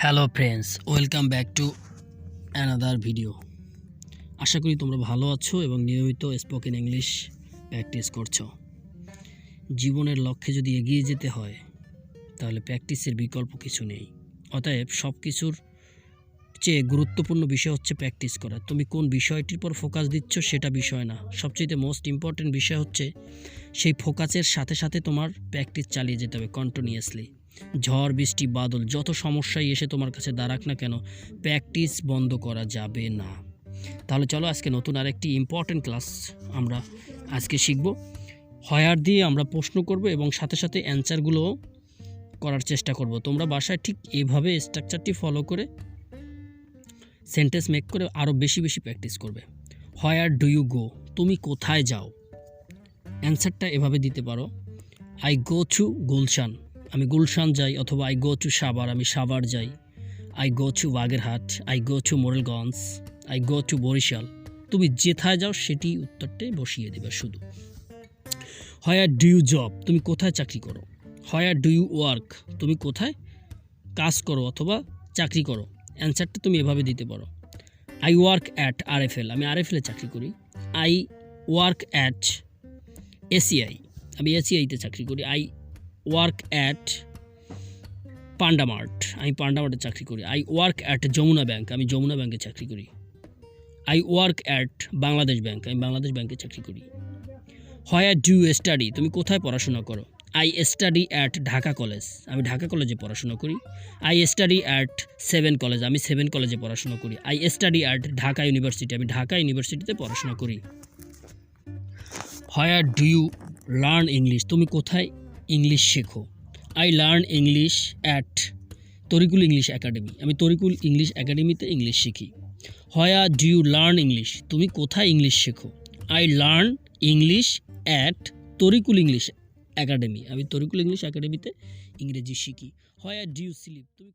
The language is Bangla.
Hello friends, welcome back to another video. আশা করি তোমরা ভালো আছো এবং নিয়মিত স্পোকেন ইংলিশ প্র্যাকটিস করছো। জীবনের লক্ষ্যে যদি এগিয়ে যেতে হয় তাহলে প্র্যাকটিসের বিকল্প কিছু নেই। অতএব সব কিছুর চেয়ে গুরুত্বপূর্ণ বিষয় হচ্ছে প্র্যাকটিস করা। তুমি কোন বিষয়টির পর ফোকাস দিচ্ছ সেটা বিষয় না, সবচেয়ে মোস্ট ইম্পর্ট্যান্ট বিষয় হচ্ছে সেই ফোকাসের সাথে সাথে তোমার প্র্যাকটিস চালিয়ে যেতে হবে কন্টিনিউয়াসলি। ঝড় বৃষ্টি বাদল যত সমস্যায় এসে তোমার কাছে দাঁড়াক না কেন, প্র্যাকটিস বন্ধ করা যাবে না। তাহলে চলো আজকে নতুন আরেকটি ইম্পর্ট্যান্ট ক্লাস আমরা আজকে শিখব। হয়ার দিয়ে আমরা প্রশ্ন করব এবং সাথে সাথে অ্যান্সারগুলোও করার চেষ্টা করব। তোমরা বাসায় ঠিক এভাবে স্ট্রাকচারটি ফলো করে সেন্টেন্স মেক করে আরও বেশি প্র্যাকটিস করবে। হোয়ার ডু ইউ গো, তুমি কোথায় যাও। অ্যান্সারটা এভাবে দিতে পারো, আই গো টু গুলশান, আমি গুলশান যাই, অথবা আই গো টু সাভার, আমি সাভার যাই। I go to Bagerhat, I go to Morelganj, I go to Barisal. তুমি যেথায় যাও সেটি উত্তরটাই বসিয়ে দেবে শুধু। হোয়ার ডু ইউ জব, তুমি কোথায় চাকরি করো। হোয়ার ডু ইউ ওয়ার্ক, তুমি কোথায় কাজ করো অথবা চাকরি করো। অ্যান্সারটা তুমি এভাবে দিতে পারো, আই ওয়ার্ক অ্যাট আরএফএল, আমি আরএফএলে চাকরি করি। আই ওয়ার্ক অ্যাট এসিআই, আমি এসিআইতে চাকরি করি। আই ওয়ার্ক অ্যাট পান্ডামার্ট, আমি পান্ডামার্টে চাকরি করি। I work at Jamuna bank, আমি যমুনা ব্যাংকে চাকরি করি। I work at Bangladesh bank, আমি বাংলাদেশ ব্যাংকে চাকরি করি। হোয়ার ডু ইউ স্টাডি, তুমি কোথায় পড়াশোনা করো। I study at Dhaka college, আমি ঢাকা কলেজে পড়াশোনা করি। আই স্টাডি অ্যাট 7 কলেজ, আমি 7 কলেজে পড়াশোনা করি। I study at Dhaka university, আমি ঢাকা ইউনিভার্সিটিতে পড়াশোনা করি। Where do you learn English, তুমি কোথায় ইংলিশ শেখো। I learn English at Tariqul English academy, আমি তরিকুল ইংলিশ একাডেমিতে ইংলিশ শিখি। Where do you learn English, তুমি কোথায় ইংলিশ শেখো। I learn English at Tariqul English academy, আমি তরিকুল ইংলিশ একাডেমিতে ইংরেজি শিখি। হোয়ার ডু ইউ স্লিপ, তুমি